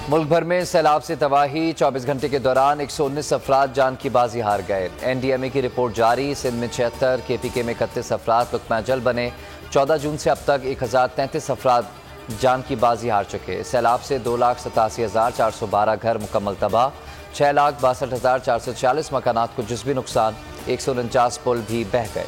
मुल्क भर में सैलाब से तबाही, 24 घंटे के दौरान 119 अफराद जान की बाजी हार गए। NDMA की रिपोर्ट जारी, सिंध में 76, KPK में 31 अफराद लुकमा जल बने। 14 जून से अब तक 1033 अफराद जान की बाजी हार चुके। सैलाब से 2,87,412 घर मुकम्मल तबाह, 6,62,440 मकानात को जुज़वी नुकसान, 149 पुल भी बह गए।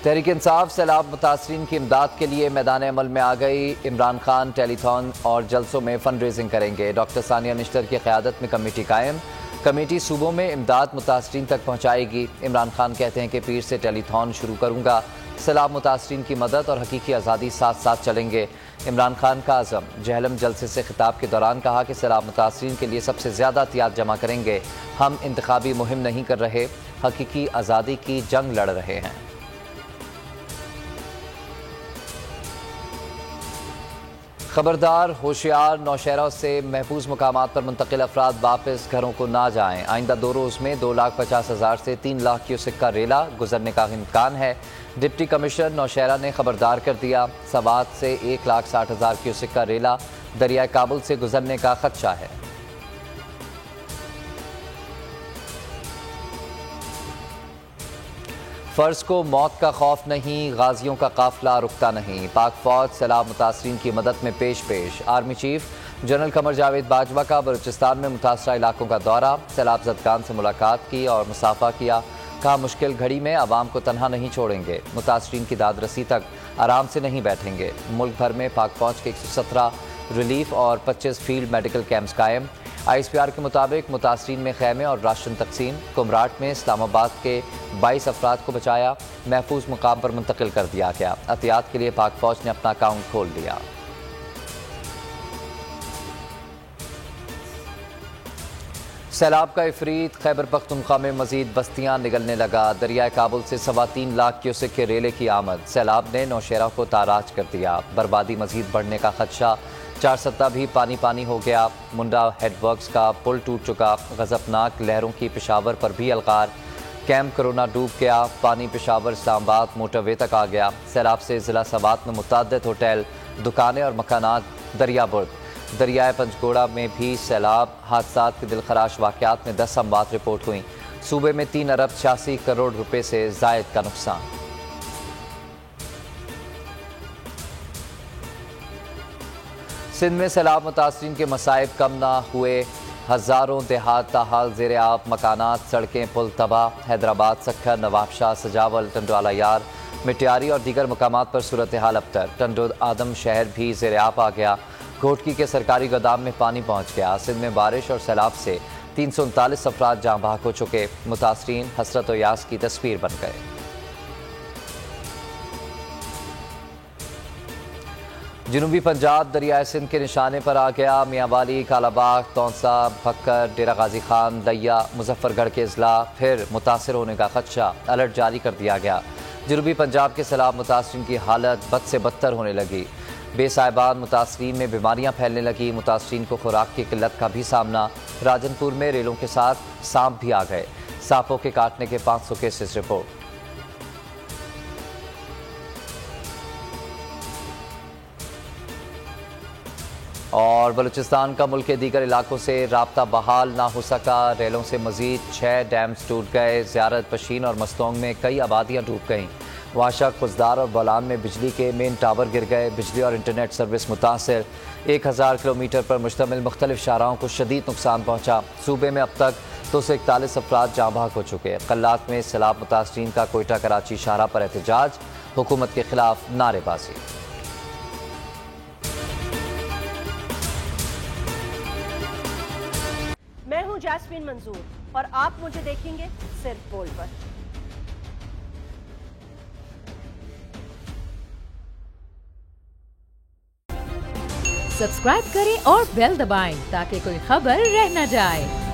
तहरीक इंसाफ सैलाब मुतासरीन की इमदाद के लिए मैदान अमल में आ गई। इमरान खान टेलीथॉन और जलसों में फंड रेजिंग करेंगे। डॉक्टर सानिया निश्तर की क़यादत में कमेटी कायम, कमेटी सूबों में इमदाद मुतासरीन तक पहुँचाएगी। इमरान खान कहते हैं कि पीर से टेलीथॉन शुरू करूँगा। सैलाब मुतासरीन की मदद और हकीकी आज़ादी साथ साथ चलेंगे। इमरान खान का आज़म जहलम जलसे से खिताब के दौरान कहा कि सैलाब मुतासरीन के लिए सबसे ज़्यादा एहतियात जमा करेंगे। हम इंतखाबी मुहिम नहीं कर रहे, हकीकी आज़ादी की जंग लड़ रहे हैं। खबरदार, होशियार, नौशहरा से महफूज मकामात पर मुंतकिल अफराद वापस घरों को ना जाएं। आइंदा 2 रोज़ में 2,50,000 से 3 लाख क्यूसेक का रेला गुजरने का इम्कान है। डिप्टी कमिश्नर नौशहरा ने खबरदार कर दिया। सवात से 1,60,000 क्यूसेक का रेला दरियाए काबुल से गुजरने का खदशा है। फ़र्ज को मौत का खौफ नहीं, गाजियों का काफिला रुकता नहीं। पाक फौज सैलाब मुतासरीन की मदद में पेश। Army chief general Qamar Javed Bajwa का बलूचिस्तान में मुतासरा इलाकों का दौरा, सैलाब ज़दगान से मुलाकात की और मुसाफा किया। कहा मुश्किल घड़ी में आवाम को तनहा नहीं छोड़ेंगे, मुतासरीन की दादरसी तक आराम से नहीं बैठेंगे। मुल्क भर में पाक फौज के 117 रिलीफ और 25 फील्ड मेडिकल कैंप्स कायम। ISPR के मुताबिक मुतासरीन में खैमे और राशन तकसीम। कुमराट में इस्लामाबाद के 22 अफराद को बचाया, महफूज मुकाम पर मुंतकिल कर दिया गया। एहतियात के लिए पाक फौज ने अपना अकाउंट खोल दिया। सैलाब का इफरीत, खैबर पख्तूनख्वा में मजीद बस्तियां निगलने लगा। दरियाए काबुल से 3.25 लाख क्यूसेक के रेले की आमद, सैलाब ने नौशहरा को ताराज कर दिया। बर्बादी मजीद बढ़ने का खदशा, 4 सत्ता भी पानी हो गया। मुंडा हेडवर्क्स का पुल टूट चुका। गजबनाक लहरों की पेशावर पर भी अलकार। कैंप कोरोना डूब गया। पानी पेशावर इस्लामाबाद मोटरवे तक आ गया। सैलाब से जिला सवात में मुतअद्दिद होटल, दुकानें और मकानात दरियाबुर्द। दरियाए पंचगोड़ा में भी सैलाब हादसात के दिलखराश वाक़यात में 10 अमवात रिपोर्ट हुई। सूबे में 3 अरब 86 करोड़ रुपए से ज़ायद का नुकसान। सिंध में सैलाब मुतासरीन के मसाइब कम ना हुए। हज़ारों देहात ताहाल ज़ेर आब, मकानात, सड़कें, पुल तबाह। हैदराबाद, सक्खर, नवाबशाह, सजावल, टंडोआला यार, मिट्यारी और दीगर मकामात पर सूरत हाल अबतर। टंडो आदम शहर भी ज़ेर आब आ गया। घोटकी के सरकारी गोदाम में पानी पहुँच गया। सिंध में बारिश और सैलाब से 339 अफराद जाँ बहक हो चुके। मुतासरीन हसरत और यास की तस्वीर बन गए। जनूबी पंजाब दरियाए सिंध के निशाने पर आ गया। मियांवाली, कालाबाग, तौंसा, भक्कर, डेरा गाजी खान, दैया, मुजफ्फरगढ़ के अजला फिर मुतासर होने का खदशा। अलर्ट जारी कर दिया गया। जनूबी पंजाब के सैलाब मुतासरीन की हालत बद से बदतर होने लगी। बेसाहिबान मुतासरीन में बीमारियां फैलने लगी। मुतासरीन को खुराक की किल्लत का भी सामना। राजनपुर में रेलों के साथ सांप भी आ गए। सांपों के काटने के 500 केसेस रिपोर्ट। और बलूचिस्तान का मुल्क के दीगर इलाकों से राब्ता बहाल ना हो सका। रेलों से मजीद 6 डैम्स टूट गए। ज़ियारत, पशीन और मस्तोंग में कई आबादियाँ डूब गईं। वाशा, खुजदार और बोलान में बिजली के मेन टावर गिर गए। बिजली और इंटरनेट सर्विस मुतासर। 1000 किलोमीटर पर मुश्तमिल मुख्तलिफ शाहराहों को शदीद नुकसान पहुँचा। सूबे में अब तक 241 अफराद जाँ बहक हो चुके। कल्लात में सैलाब मुतासरीन का कोयटा कराची शाहरा पर एहतजाज। हुकूमत के खिलाफ नारेबाजी। मैं हूं जैस्मीन मंजूर और आप मुझे देखेंगे सिर्फ बोल पर। सब्सक्राइब करें और बेल दबाएं ताकि कोई खबर रह न जाए।